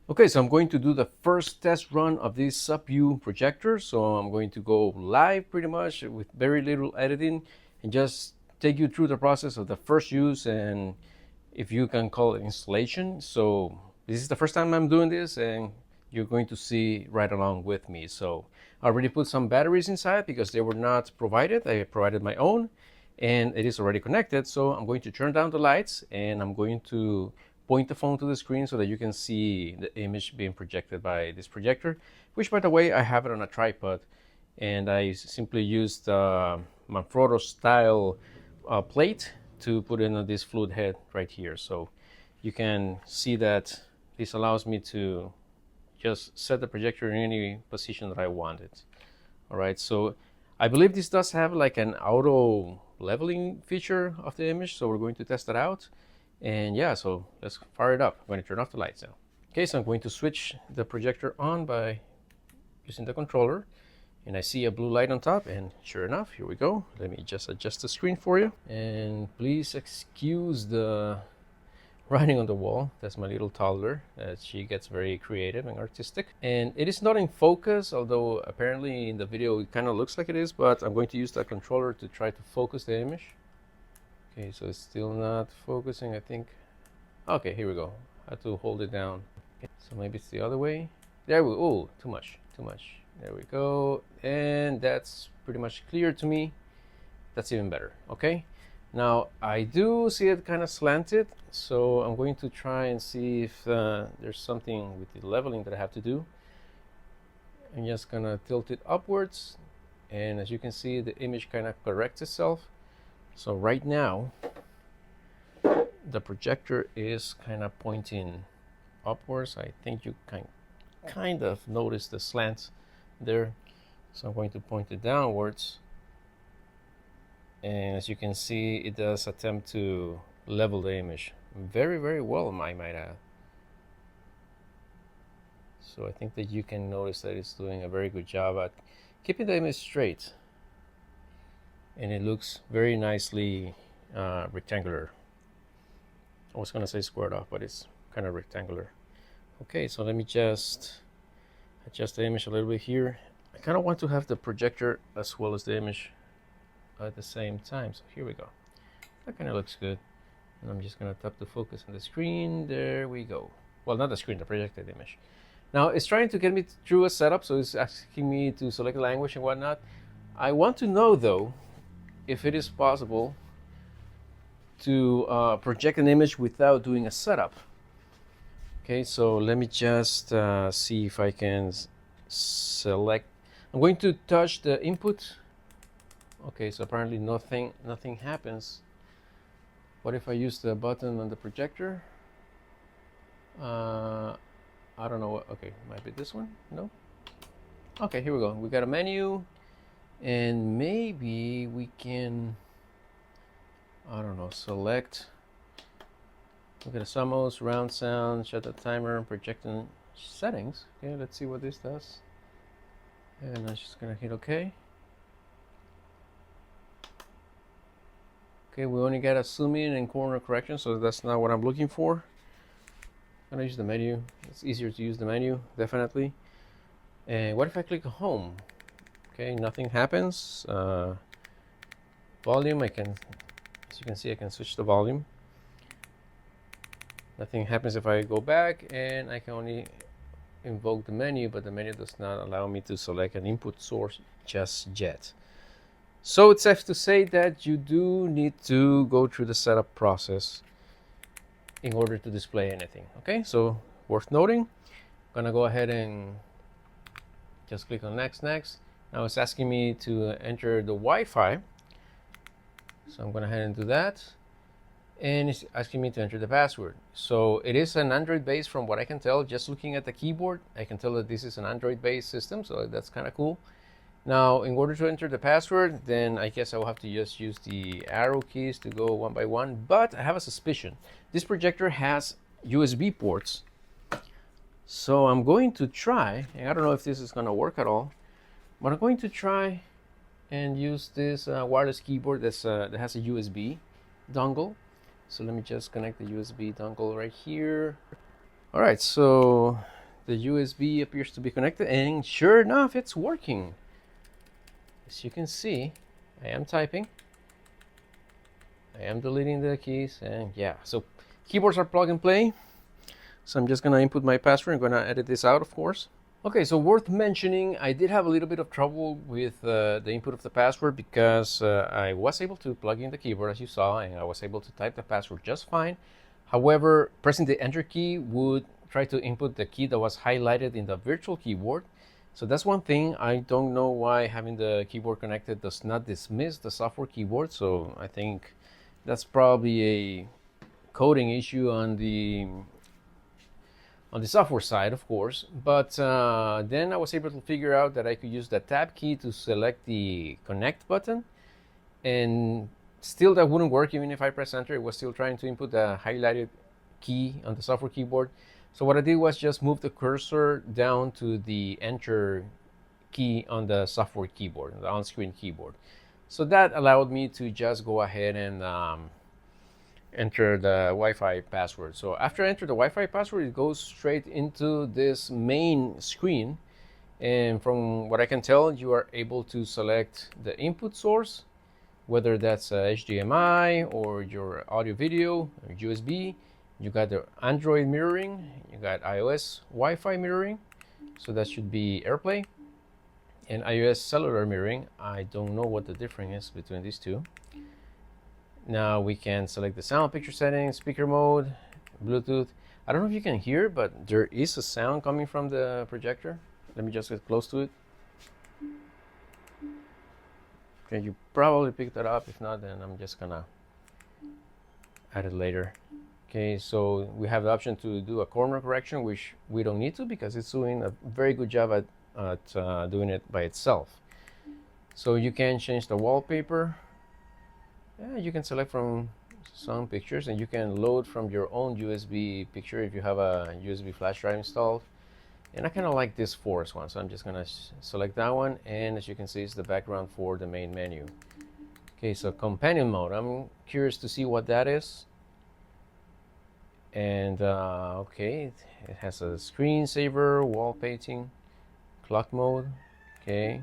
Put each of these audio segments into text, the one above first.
Okay, so I'm going to do the first test run of this SOPYOU projector. So I'm going to go live pretty much with very little editing and just take you through the process of the first use, and if you can call it installation. So this is the first time I'm doing this, and you're going to see right along with me. So I already put some batteries inside because they were not provided. I provided my own, and it is already connected. So I'm going to turn down the lights, and I'm going to point the phone to the screen so that you can see the image being projected by this projector, which, by the way, I have it on a tripod, and I simply used Manfrotto style plate to put in this fluid head right here. So you can see that this allows me to just set the projector in any position that I want it. All right, so I believe this does have like an auto leveling feature of the image, so we're going to test that out. And yeah, so let's fire it up. I'm going to turn off the lights now. Okay, so I'm going to switch the projector on by using the controller, and I see a blue light on top, and sure enough, here we go. Let me just adjust the screen for you, and please excuse the writing on the wall. That's my little toddler. She gets very creative and artistic, and it is not in focus, although apparently in the video it kind of looks like it is, but I'm going to use the controller to try to focus the image. Okay, so it's still not focusing, I think. Okay, here we go. I have to hold it down. Okay, so maybe it's the other way. There we go. Oh, too much. There we go. And that's pretty much clear to me. That's even better. Okay. Now, I do see it kind of slanted, so I'm going to try and see if there's something with the leveling that I have to do. I'm just going to tilt it upwards, and as you can see, the image kind of corrects itself. So right now, the projector is kind of pointing upwards. I think you can kind of notice the slant there. So I'm going to point it downwards. And as you can see, it does attempt to level the image very, very well, I might add. So I think that you can notice that it's doing a very good job at keeping the image straight. And it looks very nicely rectangular. I was gonna say squared off, but it's kind of rectangular. Okay, so let me just adjust the image a little bit here. I kind of want to have the projector as well as the image at the same time. So here we go. That kind of looks good. And I'm just gonna tap the focus on the screen. There we go. Well, not the screen, the projected image. Now it's trying to get me through a setup, so it's asking me to select language and whatnot. I want to know though, if it is possible to project an image without doing a setup. Okay, so let me just see if I can select. I'm going to touch the input. Okay, so apparently nothing happens. What if I use the button on the projector? I don't know what. Okay, might be this one. No. Okay, here we go. We got a menu. And maybe we can, I don't know, select, look at the summons, round sound, shut the timer, projecting settings. Okay, let's see what this does. And I'm just gonna hit OK. Okay, we only got a zoom in and corner correction, so that's not what I'm looking for. I'm gonna use the menu. It's easier to use the menu, definitely. And what if I click home? Okay, nothing happens. Volume, I can, as you can see, I can switch the volume. Nothing happens if I go back, and I can only invoke the menu, but the menu does not allow me to select an input source just yet. So it's safe to say that you do need to go through the setup process in order to display anything. Okay, so worth noting. I'm gonna go ahead and just click on next. Now it's asking me to enter the Wi-Fi, so I'm going to go ahead and do that, and it's asking me to enter the password. So it is an Android base, from what I can tell. Just looking at the keyboard, I can tell that this is an Android based system, so that's kind of cool. Now in order to enter the password, then I guess I will have to just use the arrow keys to go one by one, but I have a suspicion. This projector has USB ports, so I'm going to try, and I don't know if this is going to work at all, but I'm going to try and use this wireless keyboard that has a USB dongle. So let me just connect the USB dongle right here. All right, so the USB appears to be connected, and sure enough, it's working. As you can see, I am typing, I am deleting the keys, and yeah, so keyboards are plug and play. So I'm just gonna input my password. I'm gonna edit this out, of course. Okay, so worth mentioning, I did have a little bit of trouble with the input of the password, because I was able to plug in the keyboard, as you saw, and I was able to type the password just fine. However, pressing the enter key would try to input the key that was highlighted in the virtual keyboard. So that's one thing. I don't know why having the keyboard connected does not dismiss the software keyboard. So I think that's probably a coding issue on the software side, of course. But then I was able to figure out that I could use the tab key to select the connect button, and still that wouldn't work. Even if I press enter, it was still trying to input the highlighted key on the software keyboard. So what I did was just move the cursor down to the enter key on the software keyboard, the on-screen keyboard. So that allowed me to just go ahead and enter the Wi-Fi password. So after I enter the Wi-Fi password, it goes straight into this main screen. And from what I can tell, you are able to select the input source, whether that's HDMI or your audio video or USB. You got the Android mirroring, you got iOS Wi-Fi mirroring, so that should be AirPlay, and iOS cellular mirroring. I don't know what the difference is between these two. Now we can select the sound picture settings, speaker mode, Bluetooth. I don't know if you can hear, but there is a sound coming from the projector. Let me just get close to it. Okay, you probably picked that up. If not, then I'm just gonna add it later. Okay, so we have the option to do a corner correction, which we don't need to because it's doing a very good job at doing it by itself. So you can change the wallpaper. Yeah, you can select from some pictures, and you can load from your own USB picture if you have a USB flash drive installed. And I kind of like this forest one, so I'm just gonna select that one, and as you can see, it's the background for the main menu. Okay, so companion mode, I'm curious to see what that is. And okay, it has a screensaver, wall painting, clock mode. Okay,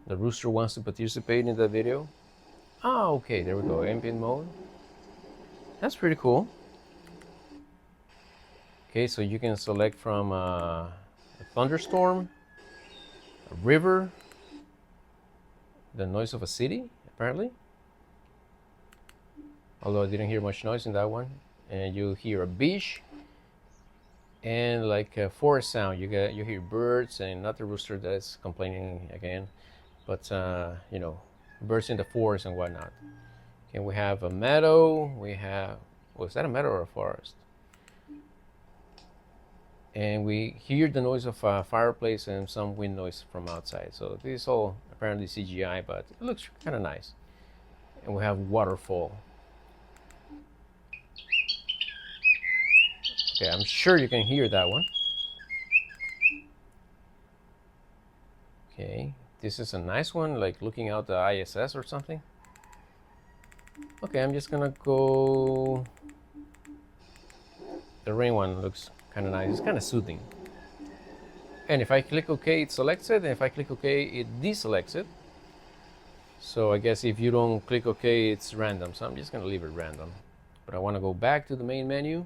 the rooster wants to participate in the video. Ah, okay, there we go, ambient mode. That's pretty cool. Okay, so you can select from a thunderstorm, a river, the noise of a city, apparently. Although I didn't hear much noise in that one. And you hear a beach and like a forest sound. You hear birds, and not the rooster that is complaining again, but you know, birds in the forest and whatnot. Okay, we have a meadow. We have, was that a meadow or a forest? And we hear the noise of a fireplace and some wind noise from outside. So this is all apparently CGI, but it looks kind of nice. And we have waterfall. Okay, I'm sure you can hear that one. Okay, this is a nice one, like looking out the ISS or something. Okay, I'm just gonna go. The rain one looks kind of nice. It's kind of soothing. And if I click OK, it selects it. And if I click OK, it deselects it. So I guess if you don't click OK, it's random. So I'm just gonna leave it random. But I want to go back to the main menu.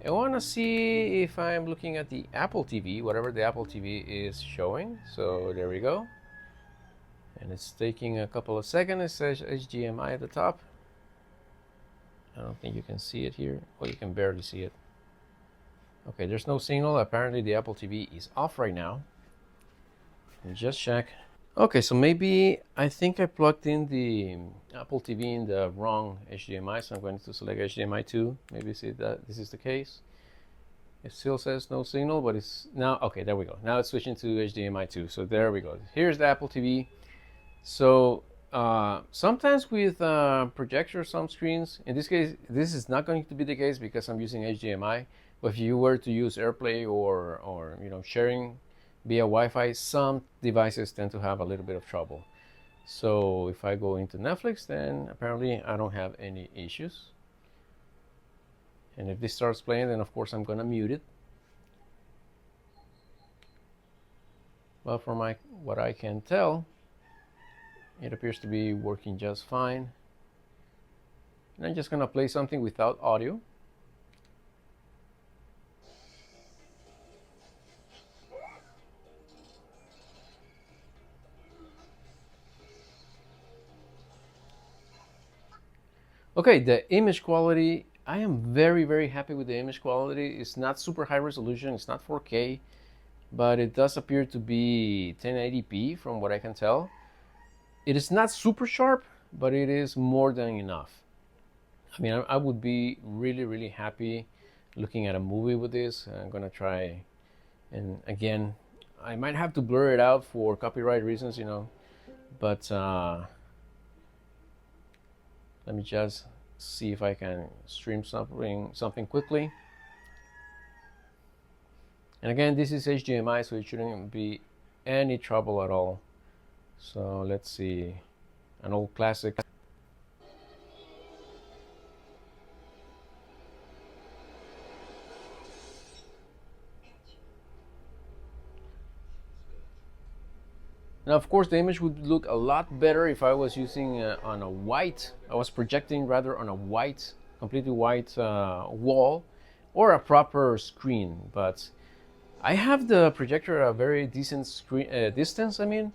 I want to see if I'm looking at the Apple TV, whatever the Apple TV is showing. So there we go. And it's taking a couple of seconds. It says HDMI at the top. I don't think you can see it here. Well, you can barely see it. Okay, there's no signal. Apparently the Apple TV is off right now. Let me just check. Okay, so maybe I think I plugged in the Apple TV in the wrong HDMI, so I'm going to select HDMI 2. Maybe see that this is the case. It still says no signal, but it's now, okay, there we go. Now it's switching to HDMI 2. So there we go. Here's the Apple TV. So sometimes with projector, some screens, in this case, this is not going to be the case because I'm using HDMI. But if you were to use AirPlay or you know, sharing via Wi-Fi, some devices tend to have a little bit of trouble. So if I go into Netflix, then apparently I don't have any issues. And if this starts playing, then of course I'm gonna mute it. But from what I can tell, it appears to be working just fine. And I'm just gonna play something without audio. Okay, the image quality, I am very happy with the image quality. It's not super high resolution, it's not 4K, but it does appear to be 1080p from what I can tell. It is not super sharp, but it is more than enough. I mean, I would be really happy looking at a movie with this. I'm gonna try, and again, I might have to blur it out for copyright reasons, you know, but let me just see if I can stream something quickly. And again, this is HDMI, so it shouldn't be any trouble at all. So let's see, an old classic. Now, of course, the image would look a lot better if I was using on a white, I was projecting rather on a white, completely white wall or a proper screen. But I have the projector at a very decent screen distance, I mean,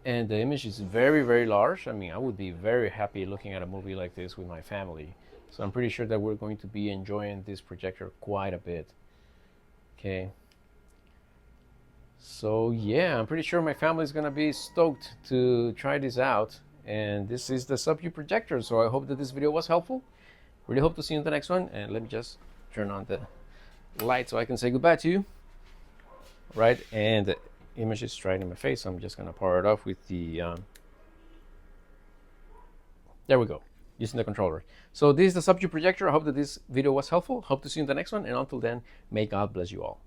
and the image is very large. I mean, I would be very happy looking at a movie like this with my family. So I'm pretty sure that we're going to be enjoying this projector quite a bit. Okay. So yeah, I'm pretty sure my family is gonna be stoked to try this out. And this is the SOPYOU projector. So I hope that this video was helpful. Really hope to see you in the next one. And let me just turn on the light so I can say goodbye to you. Right, and the image is right in my face. So I'm just gonna power it off with the there we go, using the controller. So this is the SOPYOU projector. I hope that this video was helpful. Hope to see you in the next one. And until then, may God bless you all.